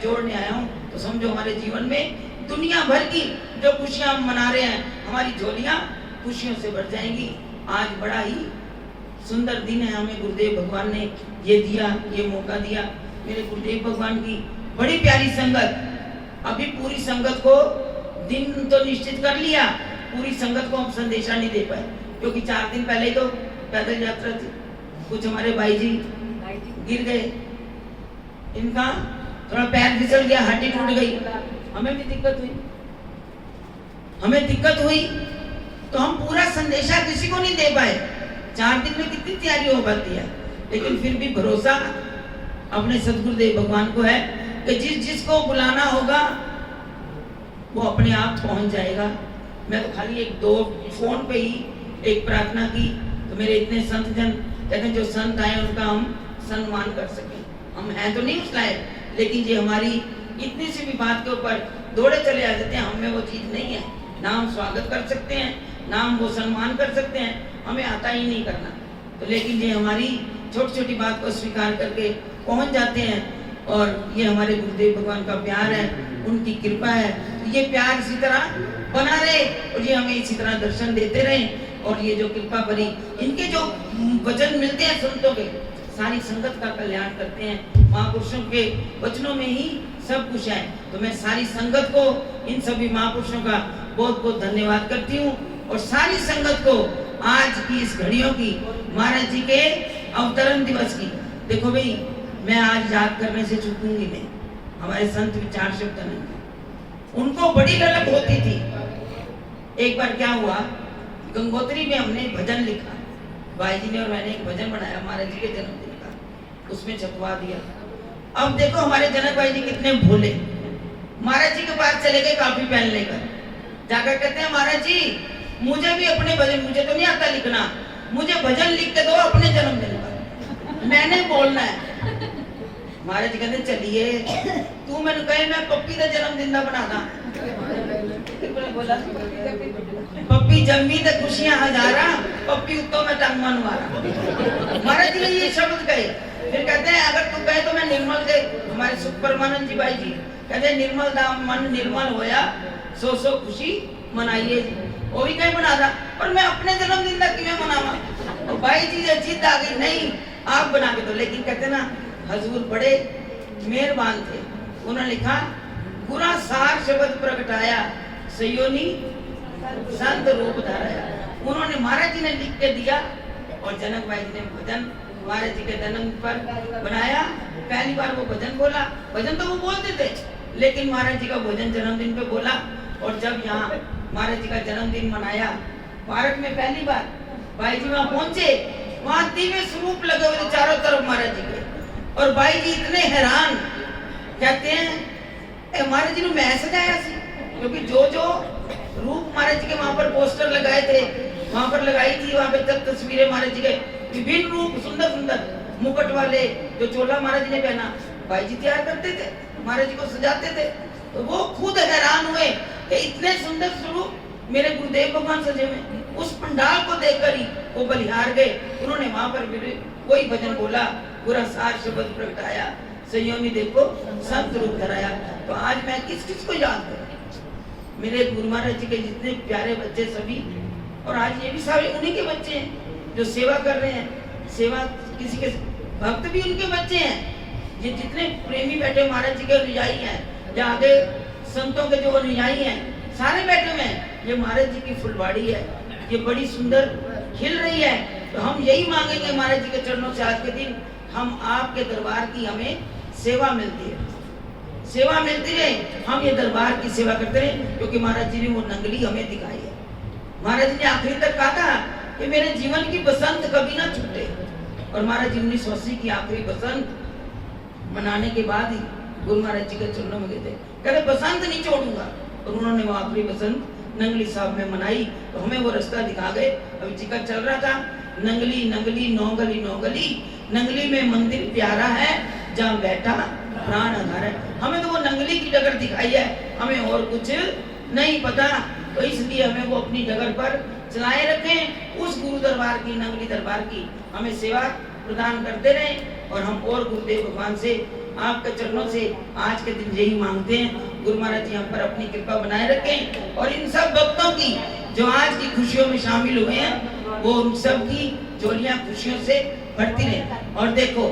जोड़ने आया हूँ। तो समझो हमारे जीवन में दुनिया भर की जो खुशियां हम मना रहे हैं, हमारी झोलियां खुशियों से भर जाएंगी। आज बड़ा ही सुंदर दिन है, हमें गुरुदेव भगवान ने ये दिया, ये मौका दिया। मेरे गुरुदेव भगवान की बड़ी प्यारी संगत। अभी पूरी संगत को दिन तो निश्चित कर लिया, पूरी संगत को हम संदेशा नहीं दे पाए, क्योंकि 4 दिन पहले ही तो पैदल यात्रा थी। कुछ हमारे भाई जी गिर गए, इनका थोड़ा पैर फिसल गया, हड्डी टूट गई, हमें भी दिक्कत हुई, तो हम पूरा संदेशा किसी को नहीं दे पाए। 4 दिन में कितनी तैयारी हो पाती है, लेकिन फिर भी भरोसा अपने सदगुरुदेव भगवान को है कि जिसको बुलाना होगा वो अपने आप पहुंच जाएगा। मैं तो खाली 1-2 फोन पे ही एक प्रार्थना की, तो मेरे इतने संत जन कहते हैं जो संत आए उनका हम सम्मान कर सकें। हम हैं तो नहीं उस लायक, लेकिन ये हमारी इतनी सी भी बात के ऊपर दौड़े चले आ जाते हैं, हमें वो चीज़ नहीं है। ना हम स्वागत कर सकते हैं, ना हम वो सम्मान कर सकते हैं, हमें आता ही नहीं करना। तो लेकिन ये हमारी छोटी छोटी बात को स्वीकार करके पहुंच जाते हैं, और ये हमारे गुरुदेव भगवान का प्यार है, उनकी कृपा है। तो ये प्यार इसी तरह बना रहे और ये हमें इसी तरह दर्शन देते रहे। और ये जो कृपा भरी इनके जो वचन मिलते हैं संतों के, सारी संगत का कल्याण करते हैं। महापुरुषों के वचनों में ही सब कुछ है। तो मैं सारी संगत को, इन सभी महापुरुषों का बहुत बहुत धन्यवाद करती हूँ, और सारी संगत को आज की इस घड़ियों की, महाराज जी के अवतरण दिवस की। देखो भाई, मैं आज याद करने से चूकूंगी नहीं, हमारे संत विचार शब्द नहीं, उनको बड़ी ललक होती थी। एक बार क्या हुआ, गंगोत्री में हमने भजन लिखा, भाई जी ने और मैंने एक भजन बनाया महाराज जी के जन्मदिन का, उसमें छपवा दिया। अब देखो हमारे जनक भाई जी कितने भोले, महाराज जी के पास चले गए काफी पेन लेकर, जाकर कहते हैं महाराज जी मुझे भी अपने भजन, मुझे तो नहीं आता लिखना, मुझे भजन लिख के दो अपने जन्मदिन पर, मैंने बोलना है। महाराज जी कहते चलिए, तू मैंने कहे मैं पप्पी का जन्मदिन का बनाना, बोला पप्पी जम्मी तो खुशियां हजारा, पप्पी उत्तो में टंग मनवारा। महाराज जी ने ये शब्द कहे। फिर कहते हैं अगर तू कहे तो मैं निर्मल के, हमारे सुख परमानंद जी भाई जी कहते हैं निर्मल दाम मन निर्मल होया, सो खुशी मनाइए। वो भी कहीं बना था, और मैं अपने जन्मदिन तक क्यों मनावा। और भाई जी जिद आ गई, नहीं आप बना के दो। लेकिन कहते ना हजूर बड़े मेहरबान थे, उन्होंने लिखा गुरा सार शब्द प्रगटाया, सयोनी संत रूप धाराया। उन्होंने महाराज जी ने लिख के दिया, और जनक भाई जी ने भजन महाराज जी के जन्म पर बनाया। पहली बार वो भजन बोला, भजन तो वो बोलते थे, लेकिन महाराज जी का भजन जन्मदिन पे बोला। और जब यहाँ महाराज जी का जन्मदिन मनाया भारत में पहली बार, भाई जी वहाँ पहुंचे, वहाँ दिव्य स्वरूप लगे हुए चारों तरफ महाराज जी के, और भाई जी इतने हैरान, कहते हैं महाराज जी ने मैं सजाया सी, क्योंकि जो रूप महाराज जी के वहाँ पर पोस्टर लगाए थे, वहाँ पर लगाई थी, वहाँ पे तब तस्वीरें महाराज जी के विभिन्न रूप सुंदर सुंदर मुकुट वाले, जो चोला महाराज जी ने पहना भाई जी तैयार करते थे, महाराज जी को सजाते थे। तो वो खुद हैरान हुए कि इतने सुंदर स्वरूप मेरे गुरुदेव भगवान सजे हुए। उस पंडाल को देखकर ही वो बलिहार गए। उन्होंने वहां पर कोई भजन बोला, पूरा सार शब्द प्रगटाया, संयमी देखो संत रूप धराया। तो आज मैं किस किस को याद करूं, मेरे गुरु महाराज जी के जितने प्यारे बच्चे सभी, और आज ये भी सारे उन्हीं के बच्चे हैं जो सेवा कर रहे हैं। सेवा किसी के भक्त भी उनके बच्चे हैं। ये जितने प्रेमी बैठे महाराज जी के अनुयायी हैं, या आगे संतों के जो अनुयायी हैं, सारे बैठे हुए हैं। ये महाराज जी की फुलवाड़ी है, ये बड़ी सुंदर खिल रही है। तो हम यही मांगेंगे महाराज जी के चरणों से, आज के दिन हम आपके दरबार की हमें सेवा मिलती है, सेवा मिलती रहे, हम ये दरबार की सेवा करते रहे, क्योंकि महाराज जी ने वो नंगली हमें दिखाई है। महाराज जी ने आखिरी तक कहा था कि मेरे जीवन की बसंत कभी ना छूटे, और महाराज जी 1980 की आखिरी बसंत मनाने के बाद ही गुरु महाराज जी के चरणों में गए थे, कहते बसंत नहीं छोड़ूंगा। और उन्होंने वो आखिरी बसंत नंगली साहब में मनाई। तो हमें वो रास्ता दिखा गए। अभी जिक्र चल रहा था, नंगली नंगली नौगली नौगली, नंगली में मंदिर प्यारा है, जहाँ बैठा प्राण आधार है। हमें तो वो नंगली की डगर दिखाई है, हमें और कुछ नहीं पता। तो इसलिए हमें वो अपनी डगर पर चलाए रखें, उस गुरु दरबार की, नंगली दरबार की हमें सेवा प्रदान करते रहें, और हम और गुरुदेव भगवान से आपके चरणों से आज के दिन यही मांगते हैं, गुरु महाराज जी यहाँ पर अपनी कृपा बनाए रखें और इन सब भक्तों की जो आज की खुशियों में शामिल हुए हैं वो उन सब की झोलियां खुशियों से भरती रहे। और देखो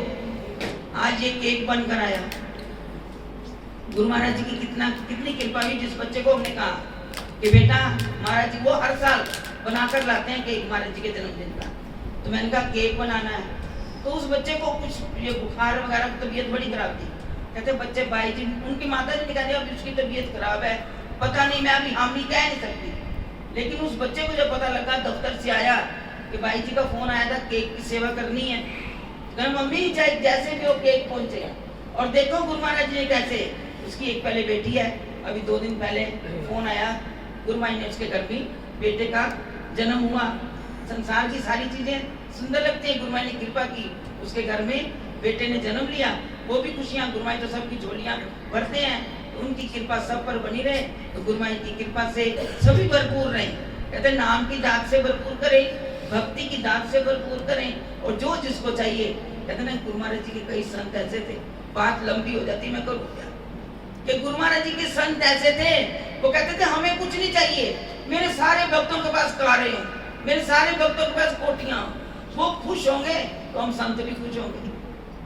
आज ये केक बनकर आया, गुरु महाराज जी की कितनी कृपा हुई। जिस बच्चे को हमने कहा कि बेटा महाराज जी वो हर साल बनाकर लाते हैं केक महाराज जी के जन्मदिन का, तो मैंने कहा केक बनाना है, तो उस बच्चे को कुछ ये बुखार वगैरह की तबीयत बड़ी खराब थी। कहते बच्चे भाई जी, उनकी माता जी ने कहा अभी उसकी तबीयत खराब है, पता नहीं, मैं अभी हामी कह नहीं सकती। लेकिन उस बच्चे को जब पता लगा, दफ्तर से आया कि भाई जी का फोन आया था, केक की सेवा करनी है, तो मम्मी चाहे जैसे भी हो केक पहुंचे। और देखो गुरु महाराज जी ने कैसे, उसकी एक पहले बेटी है, अभी 2 दिन पहले फोन आया, गुरु महाराज ने उसके घर में बेटे का जन्म हुआ। संसार की सारी चीजें सुंदर लगती है, गुरु महाराज ने कृपा की, उसके घर में बेटे ने जन्म लिया, वो भी खुशियां। गुरु महाराज तो सबकी झोलियां भरते हैं, उनकी कृपा सब पर बनी रहे, तो गुरु महाराज की कृपा से सभी भरपूर रहे। कहते नाम की दात से भरपूर करें, भक्ति की दात से भरपूर करें, और जो जिसको चाहिए। कहते ना गुरु महाराज जी के कई संत ऐसे थे, बात लंबी हो जाती, मैं करूँ क्या, कि गुरु महाराज जी के संत ऐसे थे, वो कहते थे हमें कुछ नहीं चाहिए, मेरे सारे भक्तों के पास कारें हो, मेरे सारे भक्तों के पास कोटियां, वो खुश होंगे तो हम संत भी खुश होंगे।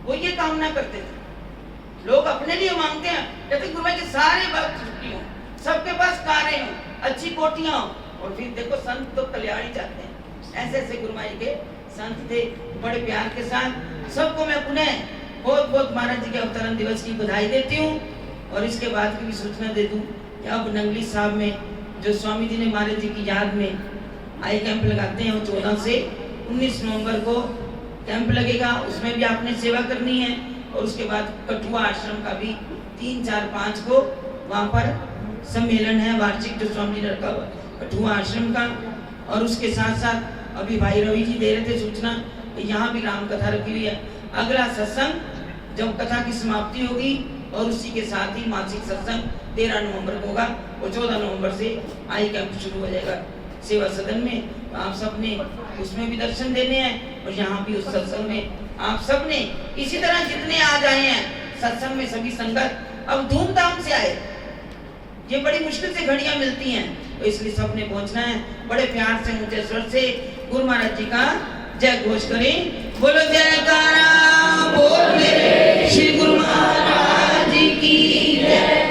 वो ये कामना करते थे। लोग अपने लिए मांगते हैं, कहते गुरु महाराज के सारे भक्त सुखी हों, सबके पास कारें हों, अच्छी कोटियां हों, और फिर देखो संत तो कल्याण ही चाहते हैं। ऐसे ऐसे गुरु महाराज के संत थे, बड़े प्यार के साथ। सबको मैं पुनः बहुत बहुत महाराज जी के अवतरण दिवस की बधाई देती हूँ। और इसके बाद की भी सूचना दे दूं कि अब नंगली साहब में जो स्वामी जी ने महाराज जी की याद में आई कैंप लगाते हैं, वो 14 से 19 नवंबर को कैंप लगेगा, उसमें भी आपने सेवा करनी है। और उसके बाद कठुआ आश्रम का भी 3, 4, 5 को वहाँ पर सम्मेलन है वार्षिक, जो स्वामी जी ने रखा कठुआ आश्रम का। और उसके साथ साथ अभी भाई रवि जी दे रहे थे सूचना कि यहाँ भी राम कथा रखी हुई है। अगला सत्संग जब कथा की समाप्ति होगी और उसी के साथ ही मासिक सत्संग 13 नवंबर को होगा, और 14 नवंबर से आई कैंप शुरू हो जाएगा सेवा सदन में। आप सब ने उसमें भी दर्शन देने हैं, और यहाँ भी उस सत्संग में आप सब ने इसी तरह जितने आज आए हैं सत्संग में, सभी संगत अब धूमधाम से आए। ये बड़ी मुश्किल से घड़ियां मिलती हैं, तो इसलिए सब ने पहुंचना है। बड़े प्यार से ऊंचे स्वर से गुरु महाराज जी का जय घोष करें। बोलो जयकारा, बोल मेरे श्री गुरु महाराज जी की जय।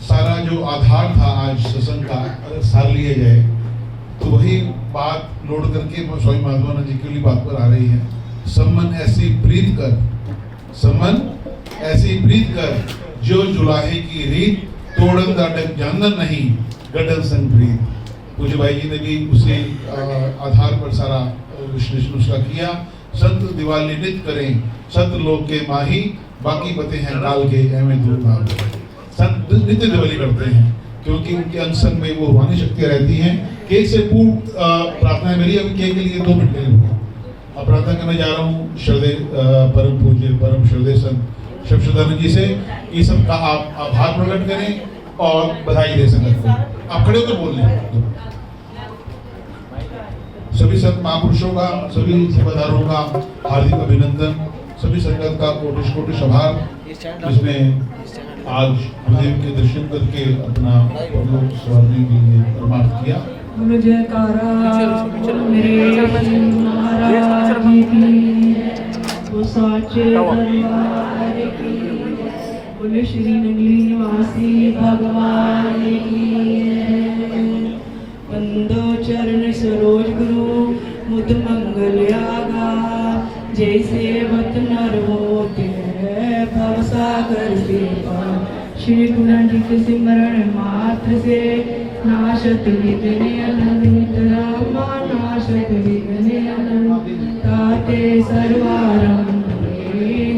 सारा जो आधार था आज सत्संग का, अगर सार लिया जाए तो वही बात लोड करके स्वामी माधवानंद जी के लिए बात पर आ रही है। सम्मन ऐसी प्रीत कर, सम्मन ऐसी प्रीत कर, जो जुलाहे की रीत, तोड़न दा डग जानन नहीं, गडन संग प्रीत। पूज्य भाई जी ने भी उसी आधार पर सारा विश्लेषण उसका किया। संत दिवाली नित करें, संत लोग के माही, बाकी बते हैं डाल के एवं दूर भाग। संत नित्य दिवाली करते हैं क्योंकि उनके अंग में वो रूहानी शक्तियाँ रहती हैं। केक से पूर्ण प्रार्थना है मेरी, अभी केक के लिए 2 मिनट के लिए अब प्रार्थना करने जा रहा हूँ श्रद्धेय परम पूज्य परम श्रद्धेय संत शब्दानंद जी से। ये सब का आप आभार प्रकट करें और बधाई दे संगत को। आप खड़े होकर बोल लें। सभी संत महापुरुषों का, सभी सेवादारों का हार्दिक अभिनंदन, सभी संगत का कोटिश कोटिश आभार, जिसमें आज गुरुदेव के दर्शन करके अपना लोग सवारने के लिए परमार्थ किया। बोलो जयकारा मेरे महाराज जी की, वो साचे दरबार की, बोले श्री नगली निवासी भगवान की। बंदो चरण सरोज गुरु मुद मंगल आगा, जैसे वत नर होते हैं भव सागर से पार। श्री गुणांकित सिमरण मात्र से नाशत विघ्ने अनंत, रामा नाशत विघ्ने अनंत, ताते सर्वारंभ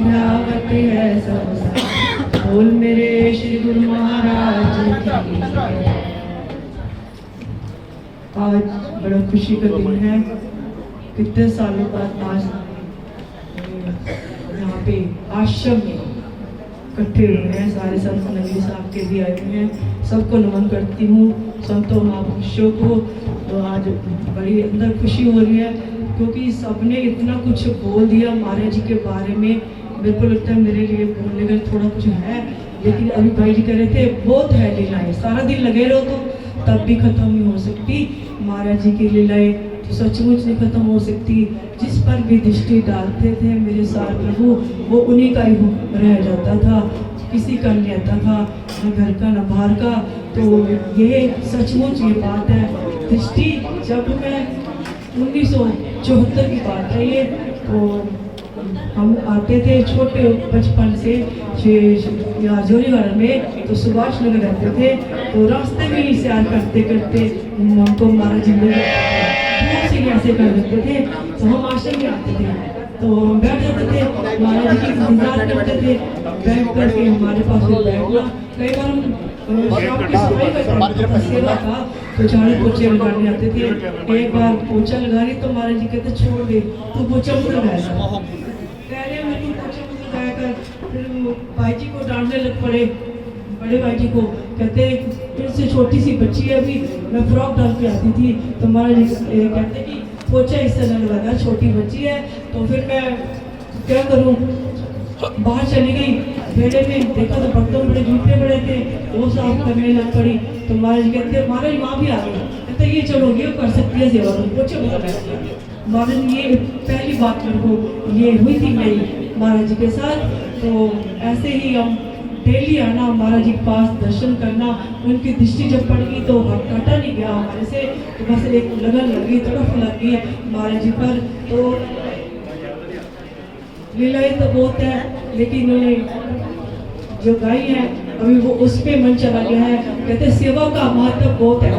धावत है सब साथ। बोल मेरे श्री गुरु महाराज की जय। आज बड़ा खुशी का दिन है, कितने सालों बाद आज यहाँ पे आश्रम में इकट्ठे हुए हैं। सारे संत नगरी साहब के भी आए हुए हैं, सबको नमन करती हूँ, संतों महापुरुषों को। तो आज बड़ी अंदर खुशी हो रही है क्योंकि सबने इतना कुछ बोल दिया महाराज जी के बारे में, मेरे को लगता है मेरे लिए बोलने का थोड़ा कुछ है, लेकिन अभी भाई जी कह रहे थे बहुत है लीलाएं, सारा दिन लगे रहो तो तब भी खत्म नहीं हो सकती। महाराज जी की लीलाएं तो सचमुच नहीं खत्म हो सकती। जिस पर भी दृष्टि डालते थे मेरे सार प्रभु, वो उन्हीं का ही रह जाता था, किसी का नहीं रहता था, न घर का न बाहर का। तो ये सचमुच ये बात है। दृष्टि जब मैं 1974 की बात है ये, तो हम आते थे छोटे बचपन से यहाँ जोरीवाड़ा में, तो सुभाष नगर रहते थे, तो रास्ते में ही सैर करते करते हमको महाराज जी दूर से ऐसे कर देते थे, तो हम आश्रम में आते थे, तो हम बैठ जाते थे, महाराज जी की इंतजार करते थे, बैठ करके हमारे पास बैठना। कई बार हम शॉप की सफाई का सेवा का तो झाड़ू पोछे लगाने आते थे। एक बार पोछा लगा रही तो महाराज जी कहते छोड़ दे, तू पोछा मत लगाएगा। पहले मैं तू पोछा मत लगाया कर, फिर भाई जी को डांटने लग पड़े, बड़े भाई जी को, कहते फिर से छोटी सी बच्ची है, अभी मैं फ्रॉक डाल के आती थी, तो महाराज जी कहते कि पोछा इससे न लगा, छोटी बच्ची है। तो फिर मैं क्या करूँ, बाहर चली गई, मेले में देखा तो बर्तन बड़े जूठे बड़े थे, वो साफ करने लग पड़ी। तो महाराज कहते महाराज माँ भी आ गई, कहते ये चलो ये कर सकती है सेवा, तुम पोछे बता। महाराज ये पहली बात मेरे को ये हुई थी मेरी महाराज जी के साथ। तो ऐसे ही हम डेली आना महाराज जी के पास दर्शन करना, उनकी दृष्टि जब पड़ गई तो हटा नहीं गया हमारे से, तो बस एक लगन लगी, तड़फ लगी महाराज जी पर। तो लीलाएं तो बहुत है, लेकिन उन्होंने जो गाई है अभी वो उस पे मन चला गया है। कहते सेवा का महत्व बहुत है,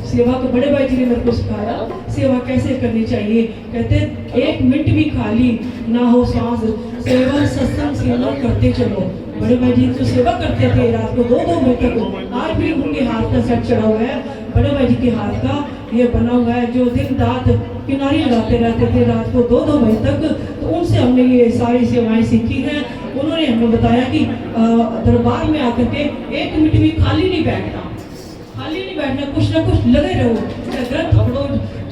सेवा को बड़े भाई जी ने मेरे को सिखाया सेवा कैसे करनी चाहिए। कहते 1 मिनट भी खाली ना हो सांस, सेवा सत्संग सेवा करते चलो। बड़े भाई जी तो सेवा करते थे रात को 2-2 बजे तक, आज भी उनके हाथ का सेट चढ़ा हुआ है, बड़े भाई जी के हाथ का ये बना हुआ है, जो दिन रात किनारी लगाते रहते थे रात को 2-2 बजे तक। तो उनसे हमने ये सारी सेवाएं सीखी हैं। उन्होंने हमें बताया कि दरबार में आकर के 1 मिनट भी खाली नहीं बैठना, खाली नहीं बैठना, कुछ ना कुछ लगे रहो, ग्रंथ पढ़ो,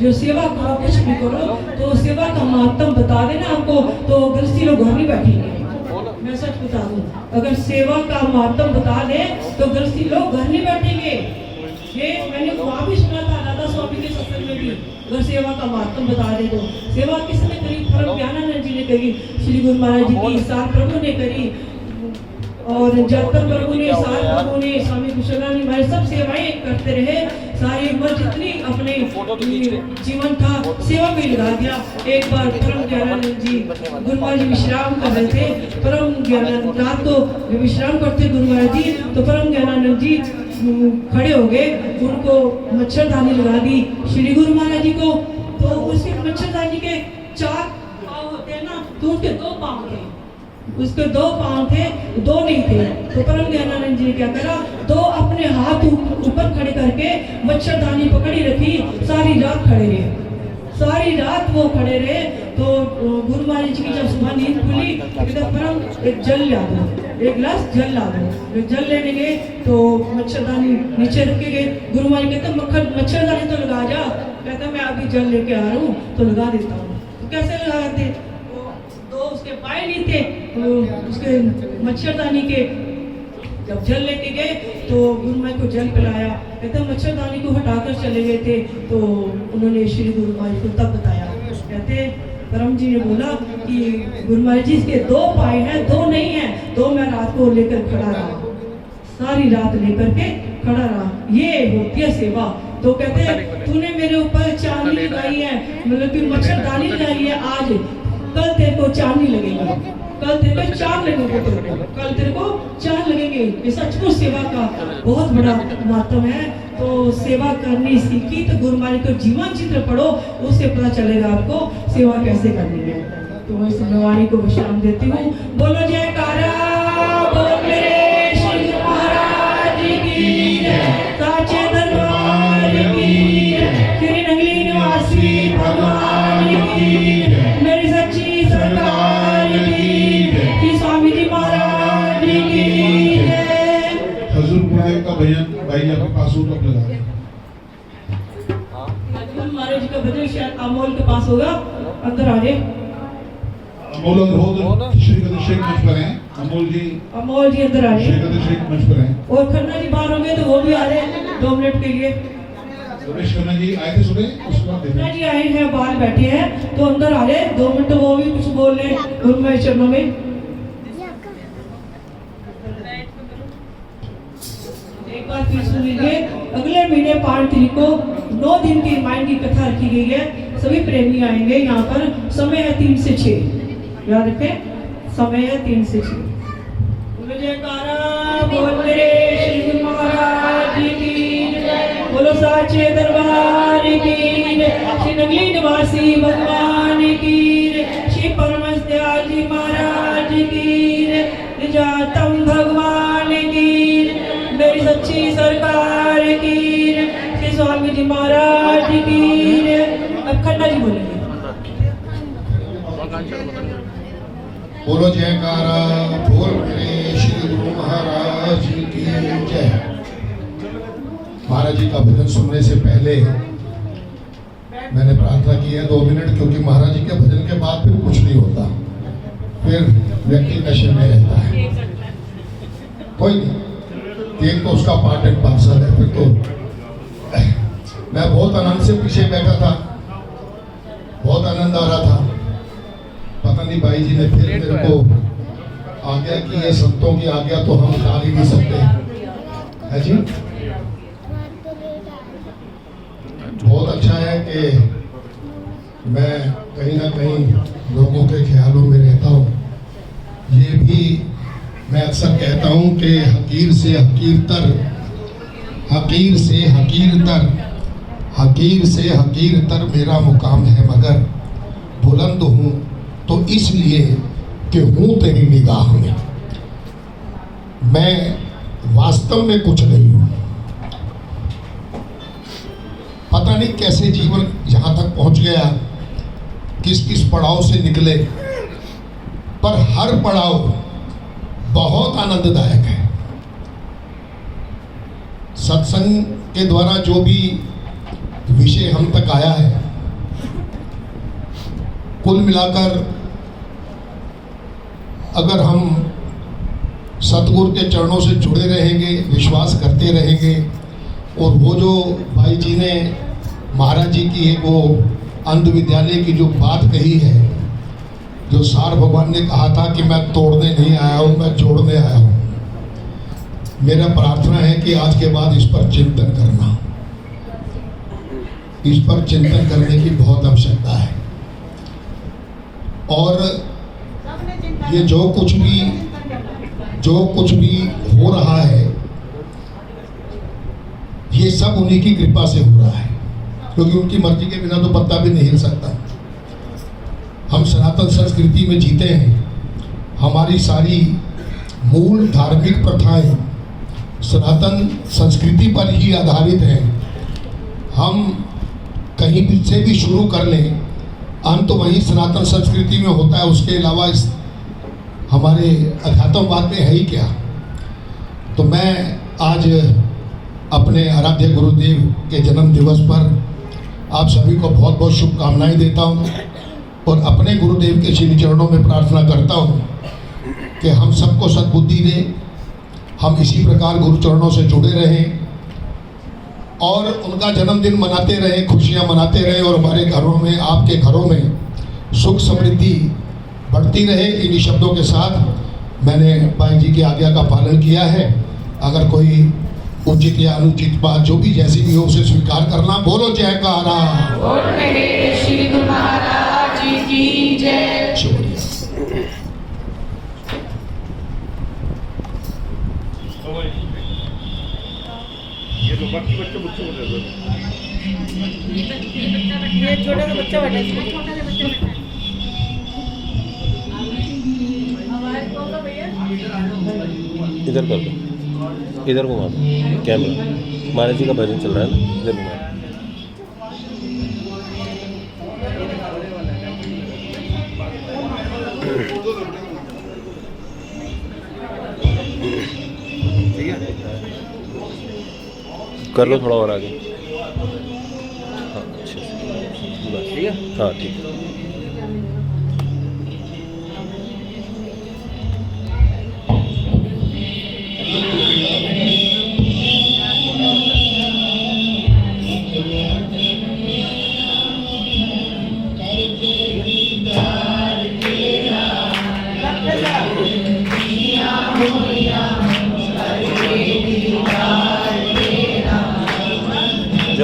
जो सेवा करो, कुछ भी करो, तो सेवा का महत्व बता देना आपको, तो गृहस्थी लोग घर नहीं बैठेंगे। मैं सच बता दूं, अगर सेवा का महत्व बता दे तो गृहस्थी लोग घर नहीं बैठेंगे। ये मैंने वहाँ भी सुना था दादा स्वामी के सत्संग में भी, अगर सेवा का महत्व बता दे तो। सेवा किसने करी? परम ज्ञानानंद जी ने करी, श्री गुरु महाराज जी की सार प्रभु ने करी, और जगत प्रभु ने, सार प्रभु ने, स्वामी कुशलानंद महाराज सब सेवाएं करते रहे। सारी उम्र जितनी अपने जीवन था सेवा में लगा दिया। एक बार परम ज्ञानानंद जी गुरु महाराज जी विश्राम कर रहे थे, परम ज्ञानानंद रात को विश्राम करते गुरु महाराज जी, तो परम ज्ञानानंद जी खड़े हो गए, उनको मच्छरदानी लगा दी श्री गुरु महाराज जी को। तो उसके मच्छरदानी के 4 पाँव होते हैं ना, तो उनके 2 पाँव थे, उसके 2 पाँव थे, 2 नहीं थे। तो परम ज्ञानानंद जी ने क्या करा, 2 अपने हाथ ऊपर खड़े करके मच्छरदानी पकड़ी रखी, सारी रात खड़े रहे, सारी रात वो खड़े रहे। तो गुरु महाराज जी की जब सुबह नींद खुली, तो परम एक जल ला दो, 1 गिलास जल ला दो। जल लेने गए तो मच्छरदानी नीचे रखे गए। गुरु महाराज कहते मच्छरदानी तो लगा जा, कहता मैं अभी जल लेके आ रहा हूँ तो लगा देता हूँ। तो कैसे लगाते, तो उसके पाए नहीं थे, तो उसके मच्छरदानी के जब जल लेके गए तो गुरु महाराज को जल पिलाया। कहते मच्छरदानी को हटाकर चले गए थे, तो उन्होंने श्री गुरु महाराज को तब बताया। कहते परम जी ने बोला कि गुरु महाराज जी इसके 2 पाए हैं, 2 नहीं है, 2 मैं रात को लेकर खड़ा रहा, सारी रात लेकर के खड़ा रहा। ये होती है सेवा। तो कहते तूने मेरे ऊपर चांदी लगाई है, मतलब तू मच्छरदानी लगाई है, आज कल तेरे को चांदी लगेगी, कल तेरे को 4 लगेंगे, कल तेरे को 4 लगेंगे। ये सचमुच सेवा का बहुत बड़ा महत्व है। तो सेवा करनी सीखी तो गुरु महाराज को जीवन चित्र पढ़ो, उससे पता चलेगा आपको सेवा कैसे करनी है। तो मैं इस वाणी को विश्राम देती हूँ। बोलो जयकारा, बोलो मेरे श्री गुरु महाराज की जय, साचे दरबार की जय, श्री नगली निवासी भगवान की जय, मेरी सच्ची सरकार की जय, श्री स्वामी जी महाराज की जय। हजूर पुराने का भजन भाई आपके पास हो तो आप लगा दें। महाराज जी का भजन शायद अमोल के पास होगा। अंदर आ जाए। अमोल और रोहत श्री अभिषेक मंच पर हैं। अमोल जी अंदर आ श्री जाए। अभिषेक मंच पर हैं। और खन्ना जी बाहर हो गए तो वो भी आ जाए 2 मिनट के लिए। रमेश खन्ना जी आए थे सुबह, उसके बाद खन्ना देखा जी आए हैं, बाहर बैठे हैं, तो अंदर आ जाए 2 मिनट वो भी कुछ बोल रहे हैं गुरुमय चरणों में। एक बार फिर सुन लीजिए, अगले महीने 5 तारीख को 9 दिन की रामायण की कथा रखी गई है। सभी प्रेमी आएंगे यहाँ पर। समय है 3 से 6, याद रखें, समय है 3 से 6। बोलो जयकारा, बोल मेरे श्री गुरु महाराज की जय। बोलो साचे दरबार की जय। श्री नगली निवासी भगवान की जय। श्री परमहंस दयाल जी महाराज की जय। निजातम भगवान की जय। मेरी सच्ची सरकार की जय। श्री स्वामी जी महाराज की जय। अब खन्ना जी बोलेंगे। बोलो जयकारा, बोल मेरे श्री गुरु महाराज की जय। महाराज जी का भजन सुनने से पहले मैंने प्रार्थना की है 2 मिनट, क्योंकि महाराज जी के भजन के बाद फिर कुछ नहीं होता, फिर व्यक्ति नशे में रहता है। कोई नहीं, एक तो उसका पार्ट एंड पार्सल है। फिर तो मैं बहुत आनंद से पीछे बैठा था, बहुत आनंद आ रहा था। पता नहीं भाई जी ने फिर मेरे को आज्ञा की है, संतों की आज्ञा तो हम टाल ही नहीं सकते, है जी। बहुत अच्छा है कि मैं कहीं ना कहीं लोगों के ख्यालों में रहता हूँ। ये भी मैं अक्सर कहता हूँ कि हकीर से हकीरतर, हकीर से हकीरतर, हकीर से हकीरतर मेरा मुकाम है, मगर बुलंद हूँ तो इसलिए कि हूँ तेरी निगाह में। मैं वास्तव में कुछ नहीं हूँ। पता नहीं कैसे जीवन यहाँ तक पहुँच गया, किस किस पड़ाव से निकले, पर हर पड़ाव बहुत आनंददायक है। सत्संग के द्वारा जो भी विषय हम तक आया है, कुल मिलाकर अगर हम सतगुरु के चरणों से जुड़े रहेंगे, विश्वास करते रहेंगे, और वो जो भाई जी ने महाराज जी की एक वो अंध विद्यालय की जो बात कही है, जो सार भगवान ने कहा था कि मैं तोड़ने नहीं आया हूँ, मैं जोड़ने आया हूँ। मेरा प्रार्थना है कि आज के बाद इस पर चिंतन करना, इस पर चिंतन करने की बहुत आवश्यकता है। और ये जो कुछ भी हो रहा है, ये सब उन्हीं की कृपा से हो रहा है, क्योंकि उनकी मर्जी के बिना तो पत्ता भी नहीं हिल सकता। हम सनातन संस्कृति में जीते हैं, हमारी सारी मूल धार्मिक प्रथाएं सनातन संस्कृति पर ही आधारित हैं। हम कहीं भी से भी शुरू कर लें, अंत तो वही सनातन संस्कृति में होता है। उसके अलावा इस हमारे अध्यात्मवाद में है ही क्या। तो मैं आज अपने आराध्य गुरुदेव के जन्म दिवस पर आप सभी को बहुत बहुत शुभकामनाएं देता हूं, और अपने गुरुदेव के श्री चरणों में प्रार्थना करता हूं कि हम सबको सद्बुद्धि दे, हम इसी प्रकार गुरु चरणों से जुड़े रहें और उनका जन्मदिन मनाते रहें, खुशियां मनाते रहें, और हमारे घरों में, आपके घरों में सुख समृद्धि बढ़ती रहे। इन्हीं शब्दों के साथ मैंने भाई जी की आज्ञा का पालन किया है। अगर कोई उचित या अनुचित बात जो भी जैसी भी हो उसे स्वीकार करना। बोलो जयकारा, बोल मेरे श्री गुरु महाराज की जय। शुक्रिया। ये तो बाकी बच्चे मुझसे बोल रहे ये छोटा सा बच्चा बैठा है, छोटा सा बच्चा बैठा है। इधर कर दो, इधर घुमा दो कैमरा। महाराज जी का भजन चल रहा है ना, इधर घुमा दो। ठीक है, कर लो थोड़ा और आगे। हाँ अच्छे से, बस ठीक है। हाँ ठीक है।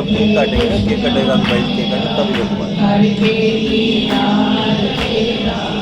केक काटेंगे ना, केक कटेगा भाई, केक काटे तब इधर घुमाएंगे। हर के लीला तेरा